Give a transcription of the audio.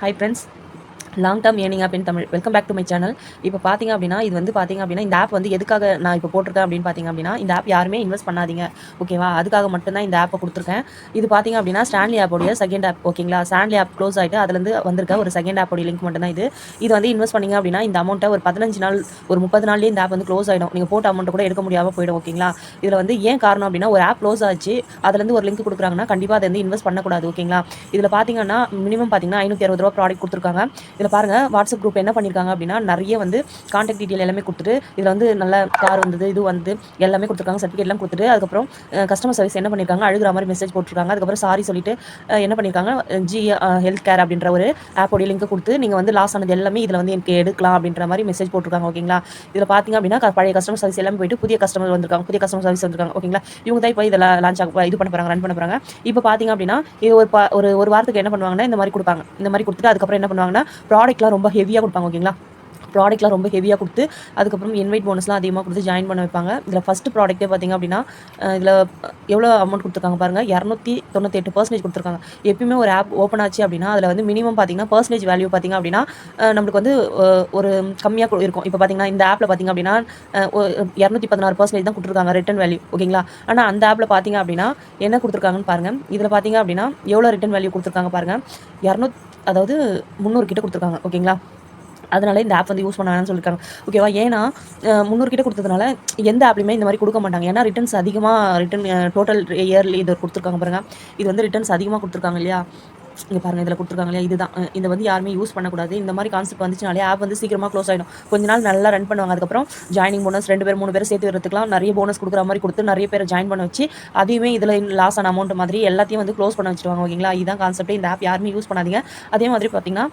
Hi friends, long term earning app in Tamil. Welcome back to my channel. இப்போ பார்த்தீங்க அப்படின்னா இது வந்து பார்த்தீங்க அப்படின்னா இந்த ஆப் வந்து எதுக்காக நான் இப்போ போட்டிருக்கேன் அப்படின்னு பார்த்தீங்க அப்படின்னா இந்த ஆப் யாருமே இன்வெஸ்ட் பண்ணாதீங்க, ஓகேவா? அதுக்காக மட்டும்தான் இந்த ஆப்பை கொடுத்துருக்கேன். இது பார்த்தீங்க அப்படின்னா ஸ்டான்லி ஆப்போடைய செகண்ட் ஆப், ஓகேங்களா? ஸ்டான்லி ஆப் க்ளோஸ் ஆகிட்டு அதுலேருந்து வந்திருக்க ஒரு செகண்ட் ஆப்போடைய லிங்க் மட்டும் தான் இது. இது வந்து இன்வெஸ்ட் பண்ணிங்க அப்படின்னா இந்த அமௌண்ட்டை ஒரு 15 நாள் ஒரு 30 நாள்லேயே இந்த ஆப் வந்து க்ளோஸ் ஆகிடும். நீங்கள் போட்ட அமௌண்ட்டை கூட எடுக்க முடியாமல் போயிடும், ஓகேங்களா? இதில் வந்து ஏன் காரணம் அப்படின்னா ஒரு ஆப் க்ளோஸ் ஆச்சு, அதுலேருந்து ஒரு லிங்க் கொடுக்குறாங்கன்னா கண்டிப்பாக அதை வந்து இன்வெஸ்ட் பண்ணக்கூடாது, ஓகேங்களா? இதில் பார்த்தீங்கன்னா மினிமம் பார்த்தீங்கன்னா 560 ரூபா ப்ராடக்ட் கொடுத்துருக்காங்க. இதில் பாருங்கள் வாட்ஸ்அப் குரூப் என்ன பண்ணியிருக்காங்க அப்படின்னா நிறைய வந்து கான்டாக்ட் டீட்டெயில் எல்லாமே கொடுத்துட்டு இதில் வந்து நல்ல கார் வந்தது இது வந்து எல்லாமே கொடுத்துருக்காங்க, சர்டிஃபிகேட்லாம் கொடுத்துட்டு அதுக்கப்புறம் கஸ்டமர் சர்வீஸ் என்ன பண்ணியிருக்காங்க, அழுகிற மாதிரி மெசேஜ் போட்டிருக்காங்க. அதுக்கப்புறம் சாரி சொல்லிட்டு என்ன பண்ணியிருக்காங்க, ஜி ஹெல்த் கேர் அப்படின்ற ஒரு ஆப்போடைய லிங்க் கொடுத்து நீங்கள் வந்து லாஸ் ஆனது எல்லாமே இதில் வந்து எனக்கு எடுக்கலாம் அப்படின்ற மாதிரி மெசேஜ் போட்டிருக்காங்க, ஓகேங்களா? இதில் பார்த்தீங்க அப்படின்னா பழைய கஸ்டமர் சர்வீஸ் எல்லாமே போயிட்டு புதிய கஸ்டமர் வந்திருக்காங்க, புதிய கஸ்டமர் சர்வீஸ் வந்திருக்காங்க, ஓகேங்களா? இவங்க தான் இப்போ இதில் லான்ச் இது பண்ண போகிறாங்க, ரன் பண்ண போகிறாங்க. இப்போ பார்த்தீங்க அப்படின்னா இது ஒரு வாரத்துக்கு என்ன பண்ணுவாங்கன்னா இந்த மாதிரி கொடுப்பாங்க. இந்த மாதிரி கொடுத்துட்டு அதுக்கப்புறம் என்ன பண்ணுவாங்கன்னா ப்ராடக்ட்லாம் ரொம்ப ஹெவியாக கொடுப்பாங்க, ஓகேங்களா? ப்ராடக்ட்லாம் ரொம்ப ஹெவியாக கொடுத்து அதுக்கப்புறம் இன்வைட் போனஸ்லாம் அதிகமாக கொடுத்து ஜாயின் பண்ண வைப்பாங்க. இதில் ஃபஸ்ட்டு ப்ராடக்ட்டே பார்த்திங்க அப்படின்னா இதில் எவ்வளோ அமௌண்ட் கொடுத்துருக்காங்க பாருங்கள், 298% கொடுத்துருக்காங்க. எப்பயுமே ஒரு ஆப் ஓப்பன் ஆச்சு அப்படின்னா அதில் வந்து மினிமம் பார்த்திங்கன்னா பர்சன்டேஜ் வேல்யூ பார்த்திங்க அப்படின்னா நம்மளுக்கு வந்து ஒரு கம்மியாக இருக்கும். இப்போ பார்த்திங்கன்னா இந்த ஆப்பில் பார்த்திங்க அப்படின்னா 216% தான் கொடுத்துருக்காங்க ரிட்டன் வேல்யூ, ஓகேங்களா? ஆனால் அந்த ஆப்பில் பார்த்திங்க அப்படின்னா என்ன கொடுத்துருக்காங்கன்னு பாருங்கள். இதில் பார்த்திங்க அப்படின்னா எவ்வளோ ரிட்டன் வேல்யூ கொடுத்துருக்காங்க பாருங்கள், 300 கிட்ட கொடுத்துருக்காங்க, ஓகேங்களா? அதனால இந்த ஆப் வந்து யூஸ் பண்ண வேணாம்னு சொல்லியிருக்காங்க, ஓகேவா? ஏன்னா 300 கிட்ட கொடுத்ததுனால எந்த ஆப்லையுமே இந்த மாதிரி கொடுக்க மாட்டாங்க. ஏன்னா ரிட்டர்ன்ஸ் அதிகமாக டோட்டல் இயர்லி இது கொடுத்துருக்காங்க பாருங்கள். இது வந்து ரிட்டர்ன்ஸ் அதிகமாக கொடுத்துருக்காங்க இல்லையா? இங்கே பாருங்கள் இதில் கொடுத்துருக்காங்க இல்லையா? இதுதான் இதை வந்து யாருமே யூஸ் பண்ணக்கூடாது. இந்த மாதிரி கான்செப்ட் வந்துச்சுனாலே ஆப் வந்து சீக்கிரமாக க்ளோஸ் ஆகிடும். கொஞ்ச நாள் நல்லா ரன் பண்ணுவாங்க. அதுக்கப்புறம் ஜாயினிங் போனஸ் 2 பேர் 3 பேர் சேர்த்து வரதுக்குலாம் நிறைய போனஸ் கொடுக்குற மாதிரி கொடுத்து நிறைய பேர் ஜாயின் பண்ண வச்சு அதையுமே இதில் லாஸ் ஆன அமௌண்ட் மாதிரி எல்லாத்தையும் வந்து க்ளோஸ் பண்ண வச்சுருவாங்க, ஓகேங்களா? இதுதான் கான்செப்ட். இந்த ஆப் யாருமே யூஸ் பண்ணாதீங்க. அதே மாதிரி பார்த்தீங்கன்னா